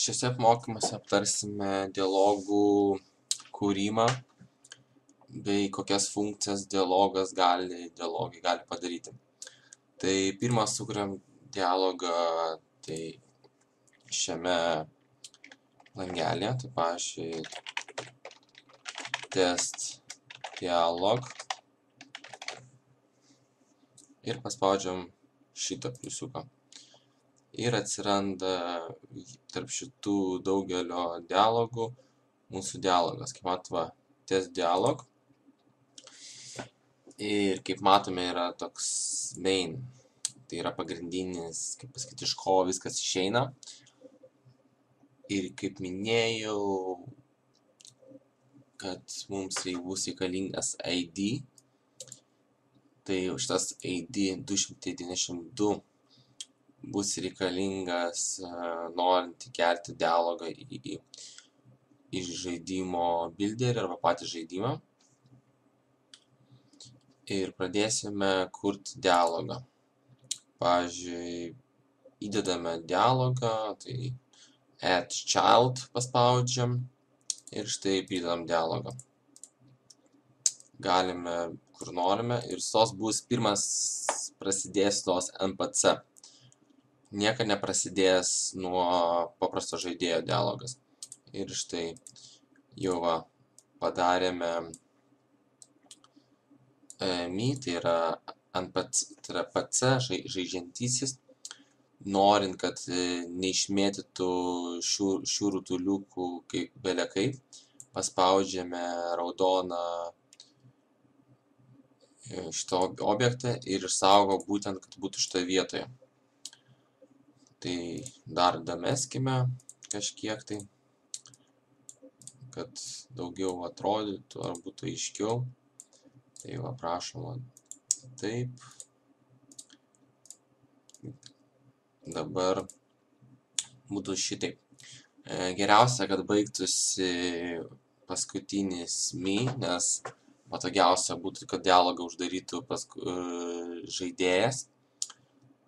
Šiuose apmokymuose aptarsime dialogų kūrimą bei kokias funkcijas dialogai gali padaryti. Tai pirmą sukuriam dialogą šiame langelėje, tai pavyzdžiui test dialog ir paspaudžiam šitą pliusiuką. Ir atsiranda tarp šitų daugelio dialogų mūsų dialogas. Kaip matome, test dialog. Ir kaip matome, yra toks main. Tai yra pagrindinis, kaip pasakyti, iš ko viskas išeina. Ir kaip minėjau, kad mums bus reikalingas ID. Tai šitas ID 292 bus reikalingas norint įkelti dialogą iš žaidimo builderį arba patį žaidimą. Ir pradėsime kurti dialogą. Pavyzdžiui, įdedame dialogą, tai add child paspaudžiam ir štai pridedam dialogą. Galime kur norime ir bus pirmas prasidės tos NPC. Nieka neprasidės nuo paprasto žaidėjo dialogas. Ir štai jau padarėme me, tai yra NPC, tai yra PC, žaidžiantysis. Norint, kad neišmėtytų šių rutuliukų kaip belekai, paspaudžiame raudoną šitą objektą ir išsaugo būtent, kad būtų šitoje vietoje. Tai dar dameskime kažkiek tai, kad daugiau atrodytų ar būtų aiškiau. Tai prašom taip. Dabar būtų šitaip. Geriausia, kad baigtųsi paskutinis me, nes patogiausia būtų, kad dialogą uždarytų žaidėjas.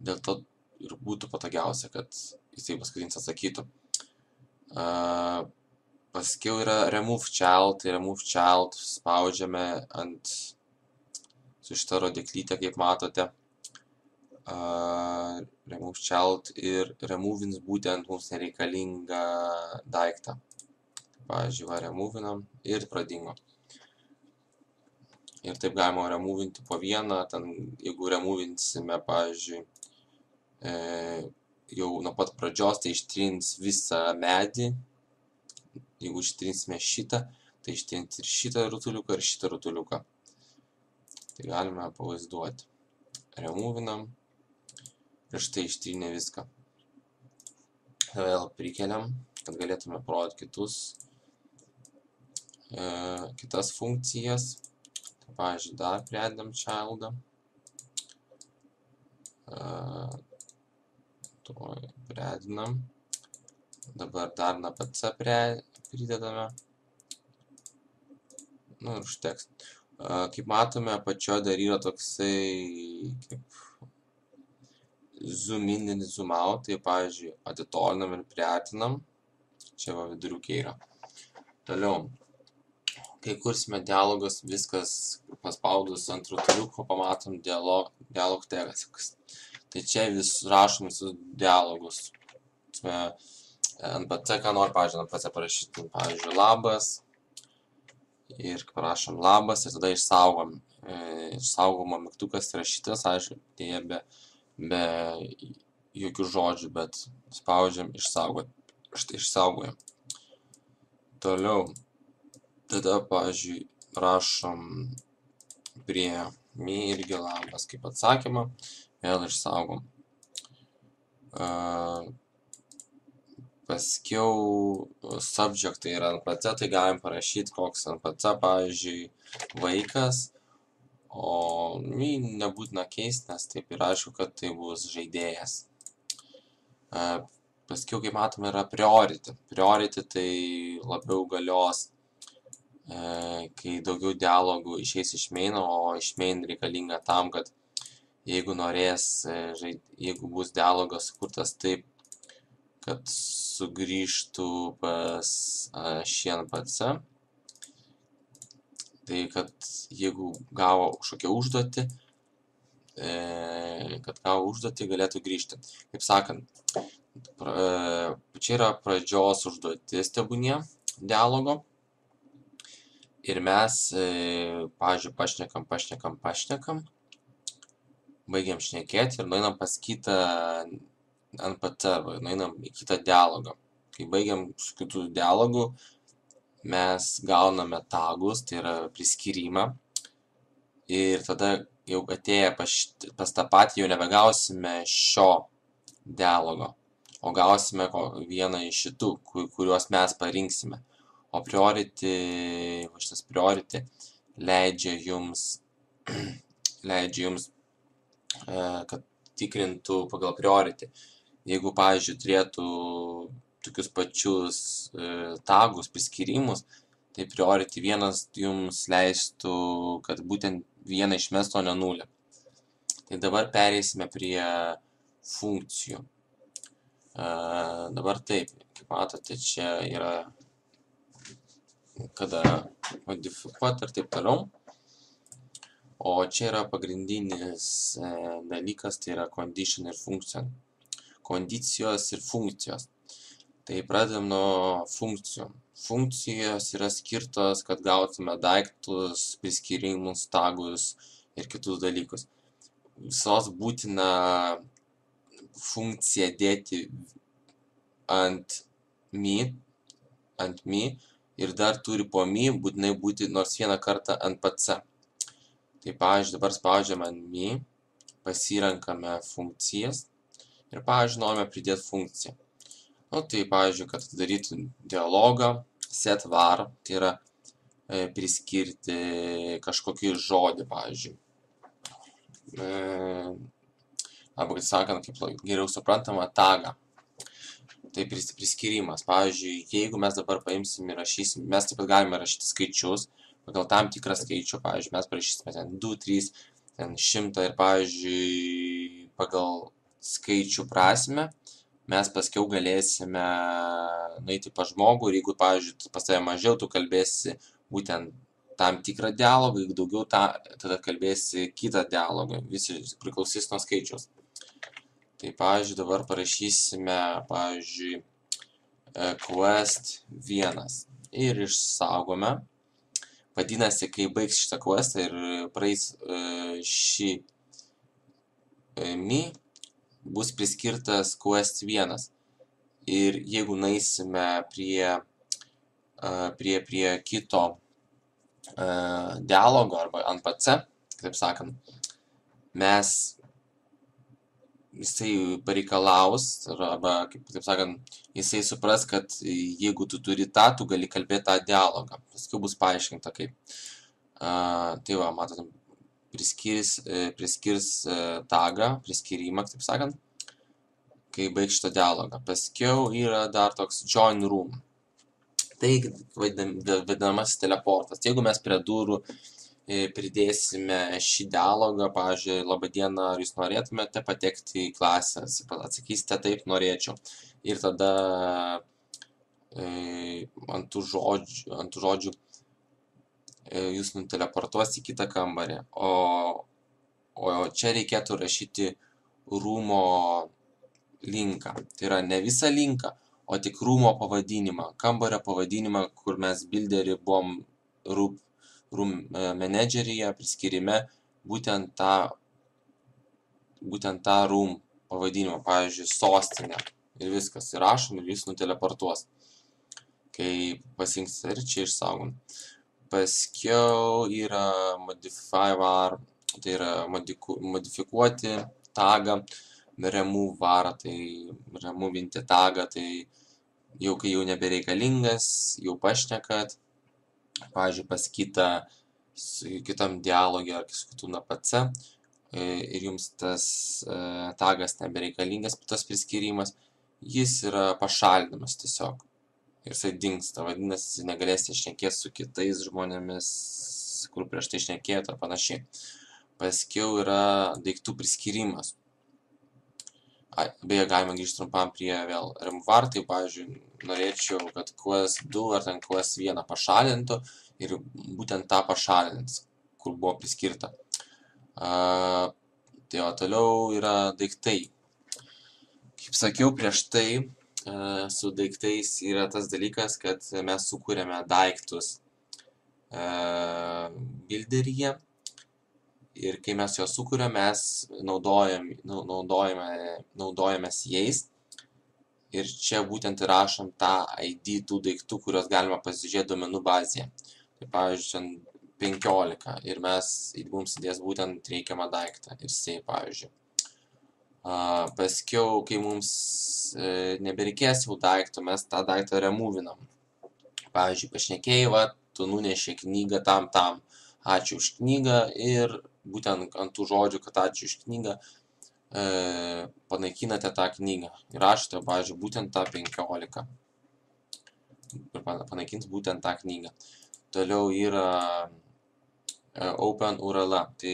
Dėl to ir būtų patogiausia, kad jisai paskutinis atsakytų. Paskiau yra remove child, tai remove child spaudžiame su šitą rodiklytę, kaip matote. Remove child ir removins būtent mums nereikalingą daiktą. Pavyzdžiui, removinam ir pradingo. Ir taip galima removinti po vieną, jeigu removinsime, pavyzdžiui, jau nuo pat pradžios, tai ištrins visą medį. Jeigu ištrinsime šitą, tai ištrins ir šitą rutuliuką, ir šitą rutuliuką. Tai galime pavaizduoti. Removinam. Ir štai ištrinė viską. Vėl prikeliam, kad galėtume parodyti kitas funkcijas. Tai, pavyzdžiui, dar pridedam childą. Pridedam. Dabar dar NPC pridedame. Nu ir užteks. Kaip matome, apačioje dar yra toksai kaip zoom in ir zoom out. Tai, pavyzdžiui, atitolinam ir priartinam. Čia viduriukė yra. Toliau. Kai kursime dialogus, viskas paspaudus ant rutuliuko pamatom dialog tegas. Tai čia rašom visus dialogus. NPC, ką nori, pavyzdžiui, NPC parašyti, pavyzdžiui, labas. Ir parašom labas ir tada išsaugom. Išsaugomo mygtukas yra šitas, aišku, dėja be jokių žodžių, bet spaudžiam išsaugoti. Štai išsaugojam. Toliau. Tada, pavyzdžiui, rašom prie me irgi labas kaip atsakymą. Vėl išsaugom. Paskiau subject, tai yra NPC, tai galim parašyti koks NPC, pavyzdžiui, vaikas, o nebūtina keisti, nes taip ir aišku, kad tai bus žaidėjas. Paskiau, kaip matome, yra priority. Priority tai labiau galios, kai daugiau dialogų išeis iš main, o iš main reikalinga tam, kad jeigu norės, jeigu bus dialogas sukurtas taip, kad sugrįžtų pas šį NPC. Tai kad jeigu gavo kažkokią užduotį, galėtų grįžti. Kaip sakant, čia yra pradžios užduotis tebūnie dialogo. Ir mes, pavyzdžiui, pašnekam, baigiam šnekėti ir nueinam pas kitą NPC, nueinam į kitą dialogą. Kai baigiam su kitų dialogų, mes gauname tagus, tai yra priskyrimą. Ir tada jau atėję pas tą patį jau nebegausime šio dialogo, o gausime vieną iš šitų, kuriuos mes parinksime. O šitas priority leidžia jums, kad tikrintų pagal priority. Jeigu, pavyzdžiui, turėtų tokius pačius tagus, priskyrimus, tai priority vienas jums leistų, kad būtent vieną išmestų, o ne nulį. Tai dabar pereisime prie funkcijų. Dabar taip, kaip matote, čia yra kada modifikuoti ir taip toliau. O čia yra pagrindinis dalykas, tai yra condition ir function. Kondicijos ir funkcijos. Tai pradedam nuo funkcijų. Funkcijos yra skirtos, kad gautume daiktus, priskyrimus, tagus ir kitus dalykus. Visos būtina funkciją dėti ant me ir dar turi po me būtinai būti nors vieną kartą NPC. Tai, pavyzdžiui, dabar spaudžiam ant me, pasirenkame funkcijas ir, pavyzdžiui, norime pridėti funkciją. Tai, pavyzdžiui, kad darytų dialogą, set var, tai yra priskirti kažkokį žodį, pavyzdžiui. Arba, kaip sakant, kaip geriau suprantama, tagą. Tai priskyrimas. Pavyzdžiui, jeigu mes dabar paimsim ir rašysim, mes taip pat galime rašyti skaičius, pagal tam tikrą skaičių, pavyzdžiui, mes parašysime ten 2, 3, ten 100 ir, pavyzdžiui, pagal skaičių prasme, mes paskiau galėsime nueiti pas žmogų ir jeigu, pavyzdžiui, pas tave mažiau, tu kalbėsi būtent tam tikrą dialogą, jeigu daugiau, tada kalbėsi kitą dialogą, visi priklausys nuo skaičiaus. Tai, pavyzdžiui, dabar parašysime, pavyzdžiui, quest 1 ir išsaugome. Vadinasi, kai baigs šitą questą ir praeis šį me, bus priskirtas quest 1. Ir jeigu naisime prie kito dialogo arba NPC, taip sakant, jisai pareikalaus, arba, kaip sakant, jisai supras, kad jeigu tu turi tu gali kalbėti tą dialogą. Paskui bus paaiškinta kaip. Tai va, matot, priskirs tagą, priskyrimą, taip sakant, kai baigs šitą dialogą. Paskiau yra dar toks join room. Tai vadinamasis teleportas. Jeigu mes prie durų pridėsime šį dialogą, pavyzdžiui, labą dieną, ar jūs norėtumėte patekti į klasę, atsakysite taip, norėčiau. Ir tada ant tų žodžių jūs nuteleportuos į kitą kambarį. O čia reikėtų rašyti rūmo linką. Tai yra ne visą linką, o tik rūmo pavadinimą, kambario pavadinimą, kur mes builderį buvom room manageryje, priskirime būtent tą room pavadinimą, pavyzdžiui, sostinę. Ir viskas, įrašom ir jis nuteleportuos. Kai pasinksite ir čia išsaugom. Paskiau yra modify var, tai yra modifikuoti tagą, remove var, tai removinti tagą, tai jau kai jau nebereikalingas, jau pašnekat, pavyzdžiui, pas kitam dialogė ar su kitų NPC ir jums tas tagas nebereikalingas, tas priskyrimas, jis yra pašalinamas tiesiog ir jisai dingsta, vadinasi, negalėsite šnekėti su kitais žmonėmis, kur prieš tai šnekėjote ar panašiai. Paskiau yra daiktų priskyrimas. Beje, galima grįžti trumpam prie vėl removar, tai pavyzdžiui, norėčiau, kad QS2 ar ten QS1 pašalintų ir būtent tą pašalins, kur buvo priskirta. Tai o toliau yra daiktai. Kaip sakiau prieš tai, su daiktais yra tas dalykas, kad mes sukūrėme daiktus builderyje ir kai mes juos sukūrėme, mes naudojamės jais ir čia būtent įrašom tą ID tų daiktų, kuriuos galima pasižiūrėti duomenų bazėje. Tai pavyzdžiui, 15 ir mums įdės būtent reikiamą daiktą ir save, pavyzdžiui. Paskiau, kai mums nebereikės jau daikto, mes tą daiktą removinam. Pavyzdžiui, pašnekėjai, va, tu nunešė knygą tam, ačiū už knygą ir būtent ant tų žodžių, kad ačiū už knygą, panaikinate tą knygą. Ir rašote, pavyzdžiui, būtent tą 15. Ir panaikins būtent tą knygą. Toliau yra open URL. Tai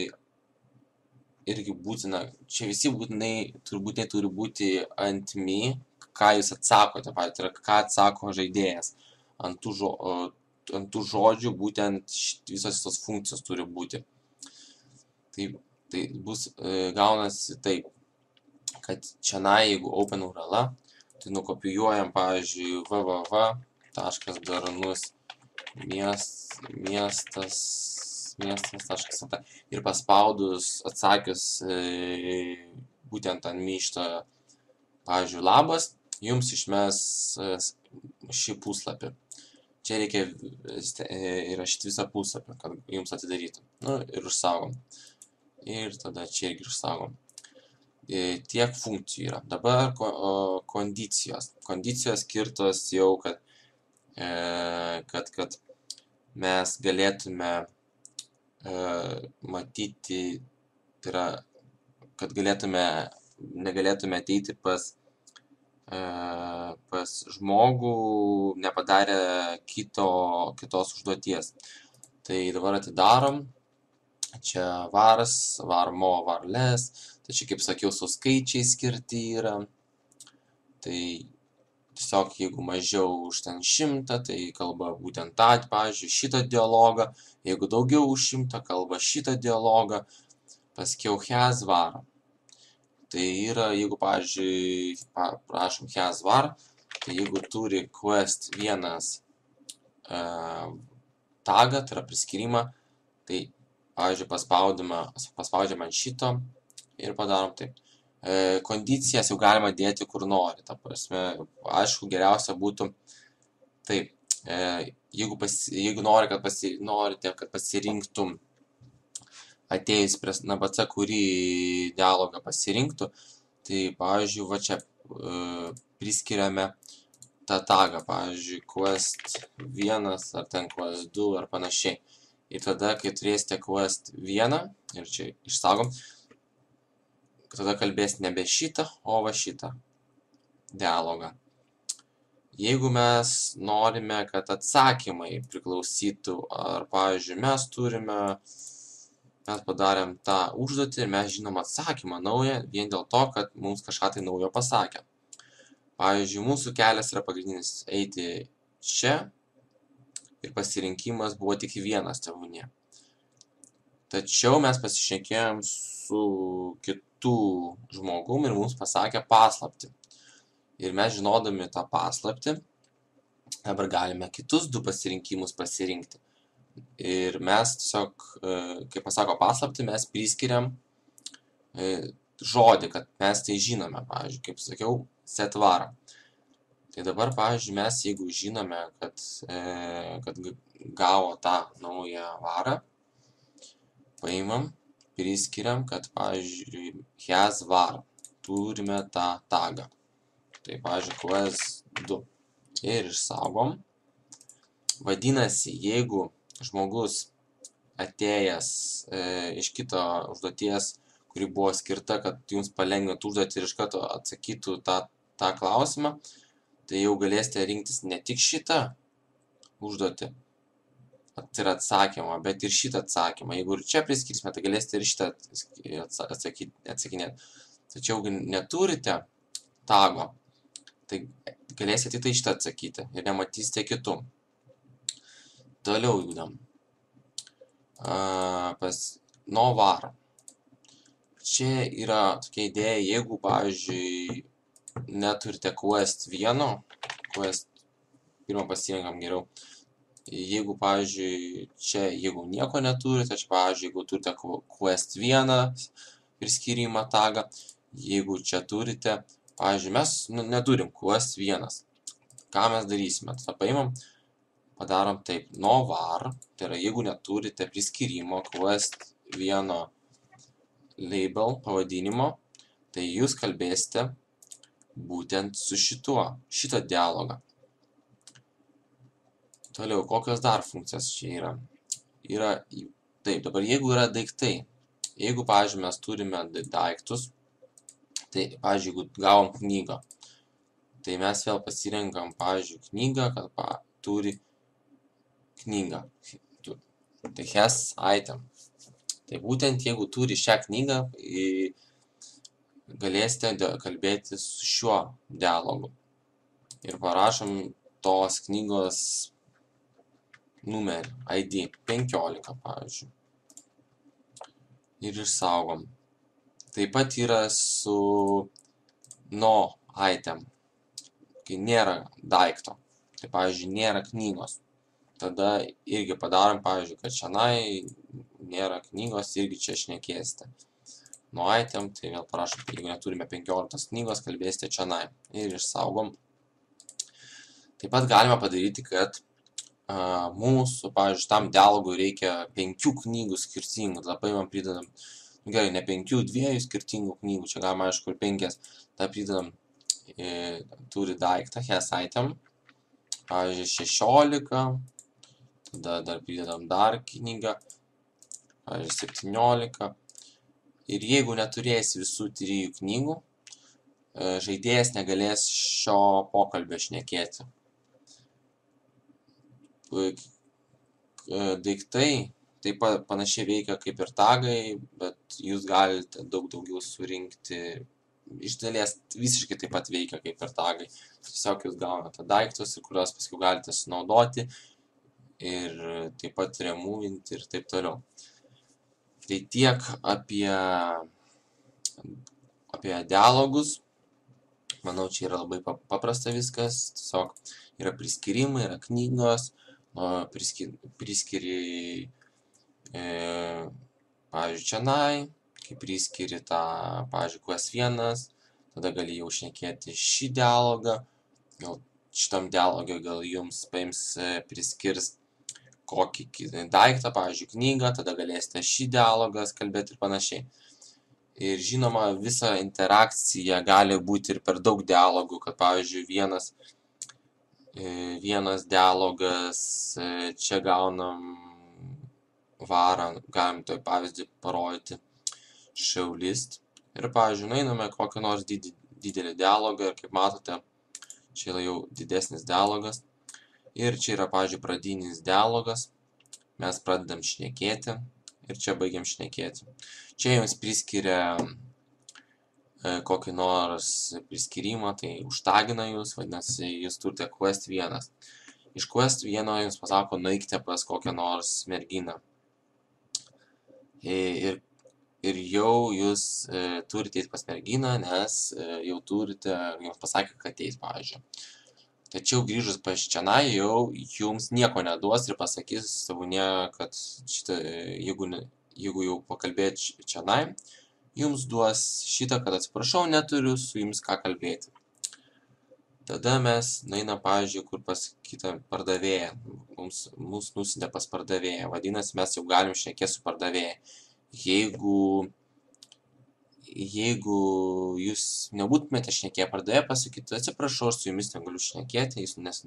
irgi būtina, čia visi būtinai turi būti ant me, ką jūs atsakote, pavyzdžiui, tai yra ką atsako žaidėjas. Ant tų žodžių būtent visos tos funkcijos turi būti. Tai bus, gaunasi taip, kad čianai, jeigu open URL, tai nukopijuojam, pavyzdžiui, www.miestas.lt ir paspaudus atsakius būtent ant myšto, pavyzdžiui, labas, jums išmes šį puslapį. Čia reikia įrašyti visą puslapį, kad jums atidarytų. Nu, ir užsaugom. Ir tada čia irgi užsaugom. Tiek funkcijų yra. Dabar kondicijos. Kondicijos skirtos jau, kad mes galėtume matyti, tai yra, kad negalėtume ateiti pas žmogų nepadarę kitos užduoties. Tai dabar atidarom. Čia vars, varmo, varles. Tai čia, kaip sakiau, su skaičiai skirti yra. Tai tiesiog, jeigu mažiau už ten 100, tai kalba būtent tą, pavyzdžiui, šitą dialogą. Jeigu daugiau už 100, kalba šitą dialogą. Paskiau has var. Tai yra, jeigu, pavyzdžiui, prašom has var, tai jeigu turi quest vienas tagą, tai yra priskyrimą, tai, pavyzdžiui, paspaudžiam ant šito ir padarom taip. Kondicijas jau galima dėti kur nori, ta prasme, aišku, geriausia būtų taip, jeigu norite, kad pasirinktum atėjus prie NPC, kurį dialogą pasirinktų, tai, pavyzdžiui, va čia priskiriame tą tagą, pavyzdžiui, quest1 ar ten quest2 ar panašiai. Ir tada, kai turėsite quest1, ir čia išsaugom, tada kalbės nebe šitą, o va šitą dialogą. Jeigu mes norime, kad atsakymai priklausytų, ar, pavyzdžiui, mes padarėm tą užduotį ir mes žinom atsakymą naują vien dėl to, kad mums kažką tai naujo pasakė. Pavyzdžiui, mūsų kelias yra pagrindinis eiti čia ir pasirinkimas buvo tik vienas tebūnie. Tačiau mes pasišnekėjom su kitų žmogum ir mums pasakė paslaptį. Ir mes žinodami tą paslaptį, dabar galime kitus 2 pasirinkimus pasirinkti. Ir mes tiesiog, kai pasako paslaptį, mes priskiriam žodį, kad mes tai žinome, pavyzdžiui, kaip sakiau, set var. Tai dabar, pavyzdžiui, mes jeigu žinome, kad gavo tą naują varą, paimam, priskiriam, kad, pavyzdžiui, has var, turime tą tagą. Tai, pavyzdžiui, quest2 ir išsaugom. Vadinasi, jeigu žmogus atėjęs iš kito užduoties, kuri buvo skirta, kad jums palengvintų užduotį ir iš karto atsakytų tą klausimą, tai jau galėsite rinktis ne tik šitą užduotį, tai yra atsakymą, bet ir šitą atsakymą. Jeigu ir čia priskirsime, tai galėsite ir šitą atsakinėti. tačiau neturite tago, tai galėsite tik tai šitą atsakyti ir nematysite kitų. Toliau judam. No var. Čia yra tokia idėja, jeigu, pavyzdžiui, neturite quest 1, quest pirmą pasirinkam geriau. Jeigu, pavyzdžiui, čia, jeigu nieko neturite, čia, pavyzdžiui, jeigu turite quest 1 priskyrimą tagą, jeigu čia turite, pavyzdžiui, mes neturim quest 1. Ką mes darysime? Tada paimam, padarom taip, no var, tai yra, jeigu neturite priskyrimo quest 1 label pavadinimo, tai jūs kalbėsite būtent su šitą dialogą. Toliau, kokios dar funkcijos čia yra? Taip, dabar jeigu yra daiktai, jeigu, pavyzdžiui, mes turime daiktus, tai, pavyzdžiui, jeigu gavom knygą, tai mes vėl pasirenkam, pavyzdžiui, knygą, kad turi knygą. Tai has item. Tai būtent, jeigu turi šią knygą, galėsite kalbėti su šiuo dialogu. Ir parašom tos knygos numerį, ID 15, pavyzdžiui. Ir išsaugom. Taip pat yra su no item, kai nėra daikto. Tai, pavyzdžiui, nėra knygos. Tada irgi padarom, pavyzdžiui, kad šiandien nėra knygos, irgi čia šnekėsite. No item, tai vėl parašom, jeigu neturime 15 knygos, kalbėsite šiandien. Ir išsaugom. Taip pat galime padaryti, kad mūsų, pavyzdžiui, tam dialogui reikia 5 knygų skirtingų. Tada paimam, pridedam, gerai, ne 5, 2 skirtingų knygų, čia galima, aišku, ir 5. Tada pridedam, turi daiktą, has item, pavyzdžiui, 16. Tada dar pridedam dar knygą, pavyzdžiui, 17. Ir jeigu neturės visų 3 knygų, žaidėjas negalės šio pokalbio šnekėti. Daiktai taip pat panašiai veikia kaip ir tagai, bet jūs galite daug daugiau surinkti. Iš dalies visiškai taip pat veikia kaip ir tagai. Tiesiog jūs gaunate daiktus, kuriuos paskui galite sunaudoti ir taip pat removinti ir taip toliau. Tai tiek apie dialogus. Manau, čia yra labai paprasta viskas. Tiesiog yra priskyrimai, yra knygos, priskiri, pavyzdžiui, čianai, kai priskiri tą, pavyzdžiui, quest 1, tada gali jau šnekėti šį dialogą, gal šitam dialogui gal jums paims priskirs kokį daiktą, pavyzdžiui, knygą, tada galėsite šį dialogą kalbėti ir panašiai. Ir žinoma, visa interakcija gali būti ir per daug dialogų, kad, pavyzdžiui, vienas dialogas, čia gaunam varą, galim toj pavyzdį parodyti showlist. Ir, pavyzdžiui, nueiname kokį nors didelį dialogą ir, kaip matote, čia yra jau didesnis dialogas. Ir čia yra, pavyzdžiui, pradinis dialogas. Mes pradedam šnekėti ir čia baigiam šnekėti. Čia jums priskiria kokį nors priskyrimą, tai užtagina jūs, vadinasi, jūs turite quest 1. Iš quest 1 jums pasako, nueikite pas kokią nors merginą. Ir jau jūs turite eiti pas merginą, nes jau turite, jums pasakė, kad ateis, pavyzdžiui. Tačiau grįžus pas čianai jau jums nieko neduos ir pasakys savunė, kad jeigu jau pakalbėt čianai, jums duos šitą, kad atsiprašau, neturiu su jums ką kalbėti. Tada mes nueinam, pavyzdžiui, kur pas kitą pardavėją. Mūsų nusintė pas pardavėją. Vadinasi, mes jau galim šnekėti su pardavėja. Jeigu jūs nebūtumėte šnekėję pardavėją, pasakytų, atsiprašau, aš su jumis negaliu šnekėti, nes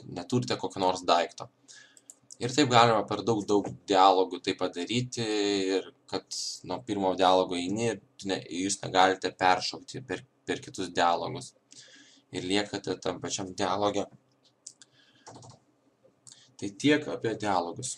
neturite kokio nors daikto. Ir taip galima per daug dialogų tai padaryti, ir kad nuo pirmo dialogo eini, jūs negalite peršokti per kitus dialogus. Ir liekate tam pačiam dialoge. Tai tiek apie dialogus.